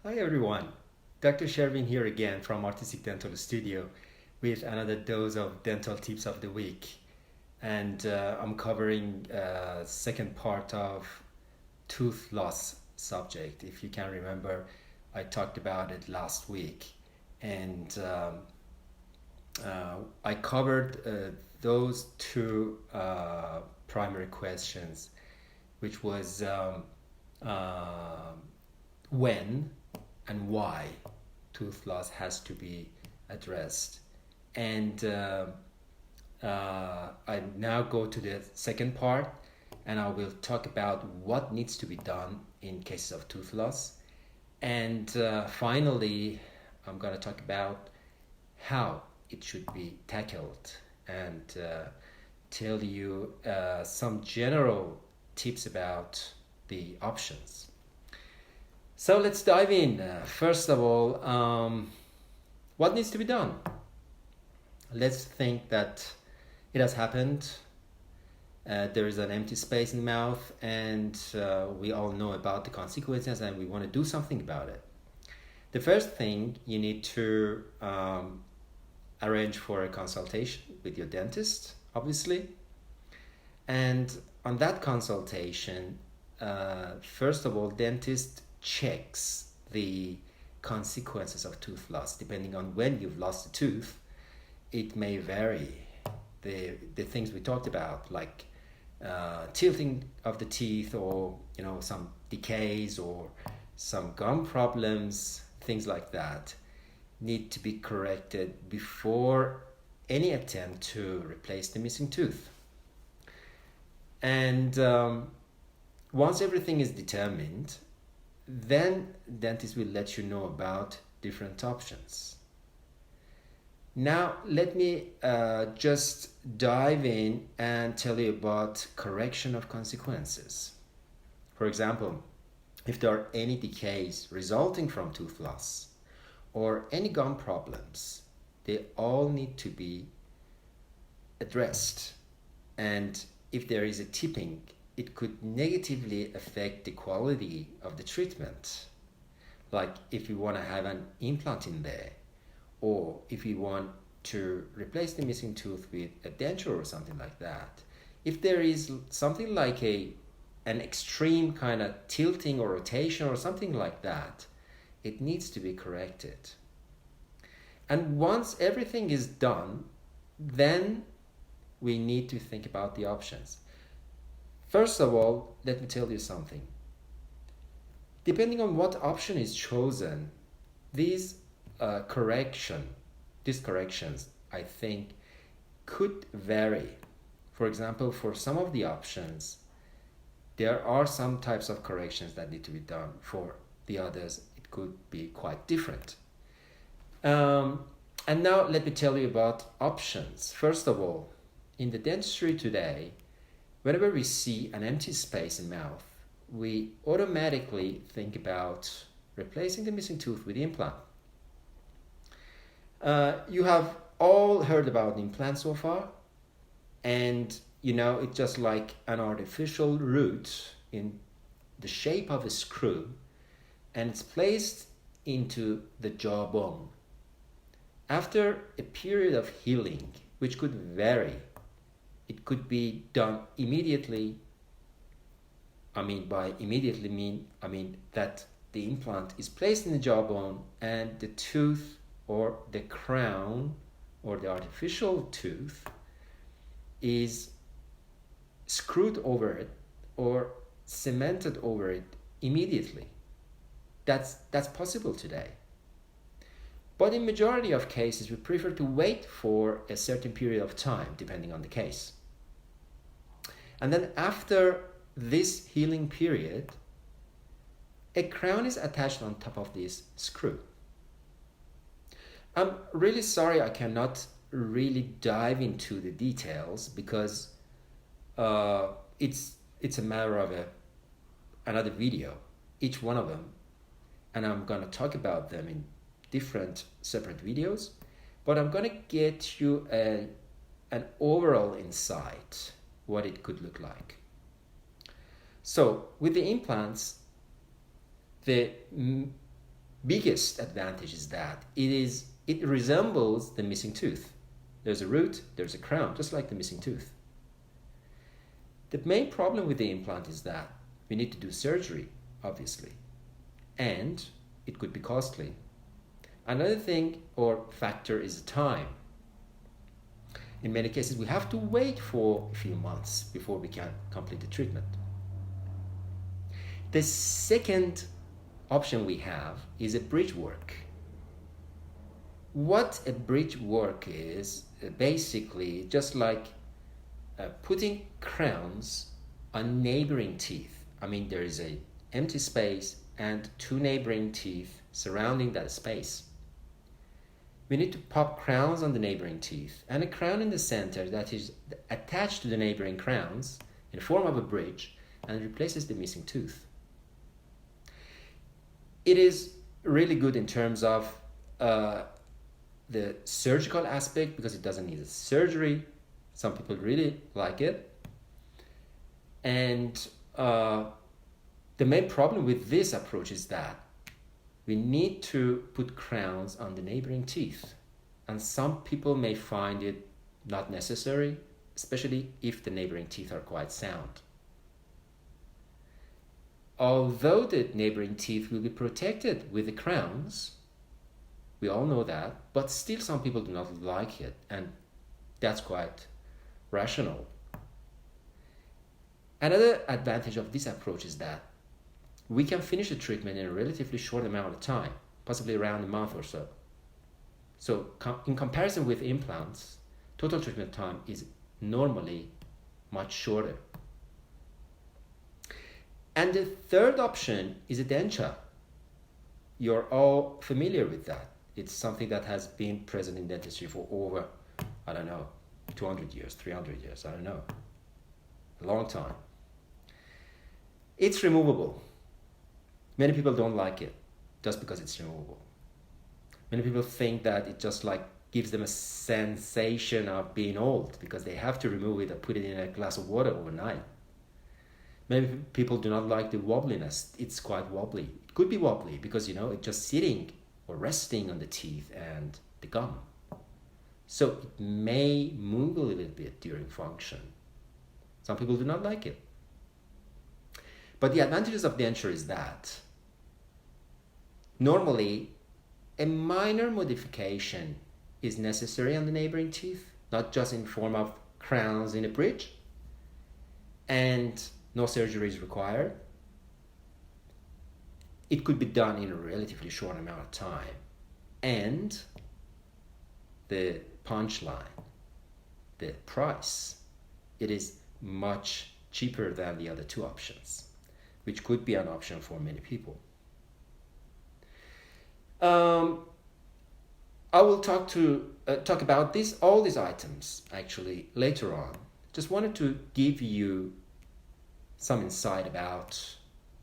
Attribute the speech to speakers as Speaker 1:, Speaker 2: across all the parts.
Speaker 1: Hi everyone, Dr. Shervin here again from Artistic Dental Studio with another dose of dental tips of the week. And I'm covering second part of tooth loss subject. If you can remember, I talked about it last week. And I covered those two primary questions, which was uh, when and why tooth loss has to be addressed. And I now go to the second part, and I will talk about what needs to be done in cases of tooth loss. And finally, I'm going to talk about how it should be tackled and tell you some general tips about the options. So let's dive in. First of all, what needs to be done? Let's think that it has happened. There is an empty space in the mouth, and we all know about the consequences, and we want to do something about it. The first thing, you need to arrange for a consultation with your dentist, obviously. And on that consultation, first of all, dentist checks the consequences of tooth loss. Depending on when you've lost a tooth, it may vary. The things we talked about, like tilting of the teeth, or some decays or some gum problems, things like that, need to be corrected before any attempt to replace the missing tooth. And once everything is determined, then dentist will let you know about different options. Now let me just dive in and tell you about correction of consequences. For example, if there are any decays resulting from tooth loss or any gum problems, they all need to be addressed. And if there is a tipping, it could negatively affect the quality of the treatment. Like if you want to have an implant in there, or if you want to replace the missing tooth with a denture or something like that. If there is something like an extreme kind of tilting or rotation or something like that, it needs to be corrected. And once everything is done, then we need to think about the options. First of all, let me tell you something. Depending on what option is chosen, these corrections, I think, could vary. For example, for some of the options, there are some types of corrections that need to be done. For the others, it could be quite different. And now let me tell you about options. First of all, in the dentistry today, whenever we see an empty space in mouth, we automatically think about replacing the missing tooth with the implant. You have all heard about implant so far, and it's just like an artificial root in the shape of a screw, and it's placed into the jawbone. After a period of healing, which could vary, it could be done immediately. By immediately I mean that the implant is placed in the jawbone and the tooth or the crown or the artificial tooth is screwed over it or cemented over it immediately. That's possible today. But in majority of cases, we prefer to wait for a certain period of time, depending on the case. And then after this healing period, a crown is attached on top of this screw. I'm really sorry I cannot really dive into the details because it's a matter of another video, each one of them, and I'm going to talk about them in different separate videos, but I'm going to get you an overall insight what it could look like. So with the implants, the biggest advantage is that it resembles the missing tooth. There's a root, there's a crown, just like the missing tooth. The main problem with the implant is that we need to do surgery, obviously, and it could be costly. Another thing or factor is time. In many cases, we have to wait for a few months before we can complete the treatment. The second option we have is a bridge work. What a bridge work is, basically just like putting crowns on neighboring teeth. I mean, there is an empty space and two neighboring teeth surrounding that space. We need to pop crowns on the neighboring teeth and a crown in the center that is attached to the neighboring crowns in the form of a bridge and replaces the missing tooth. It is really good in terms of the surgical aspect because it doesn't need a surgery. Some people really like it. And the main problem with this approach is that we need to put crowns on the neighboring teeth. And some people may find it not necessary, especially if the neighboring teeth are quite sound. Although the neighboring teeth will be protected with the crowns, we all know that, but still some people do not like it, and that's quite rational. Another advantage of this approach is that we can finish the treatment in a relatively short amount of time, possibly around a month or so. So in comparison with implants, total treatment time is normally much shorter. And the third option is a denture. You're all familiar with that. It's something that has been present in dentistry for over, 200 years, 300 years, a long time. It's removable. Many people don't like it just because it's removable. Many people think that it just gives them a sensation of being old because they have to remove it and put it in a glass of water overnight. Many people do not like the wobbliness. It's quite wobbly. It could be wobbly because, it's just sitting or resting on the teeth and the gum. So it may move a little bit during function. Some people do not like it. But the advantages of denture is that normally a minor modification is necessary on the neighboring teeth, not just in form of crowns in a bridge, and no surgery is required. It could be done in a relatively short amount of time. And the punchline, the price, it is much cheaper than the other two options, which could be an option for many people. I will talk about all these items actually later on. Just wanted to give you some insight about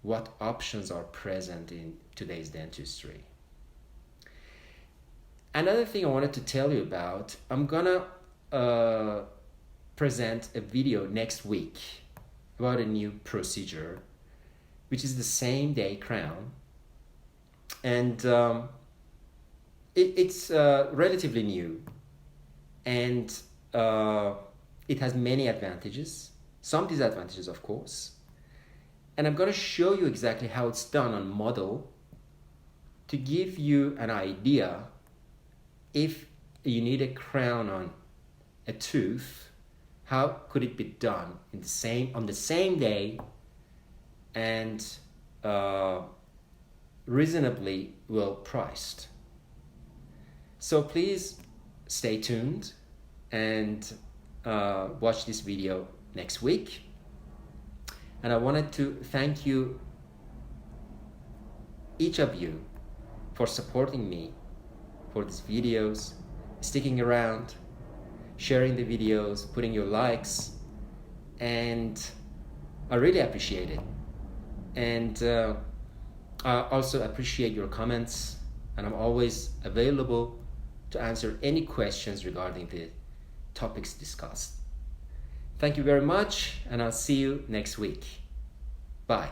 Speaker 1: what options are present in today's dentistry. Another thing I wanted to tell you about, I'm gonna present a video next week about a new procedure, which is the same day crown. And it's relatively new, and it has many advantages, some disadvantages, of course. And I'm going to show you exactly how it's done on model to give you an idea if you need a crown on a tooth, how could it be done on the same day and reasonably well priced. So please stay tuned and watch this video next week. And I wanted to thank you, each of you, for supporting me for these videos, sticking around, sharing the videos, putting your likes, and I really appreciate it. And I also appreciate your comments, and I'm always available to answer any questions regarding the topics discussed. Thank you very much, and I'll see you next week. Bye.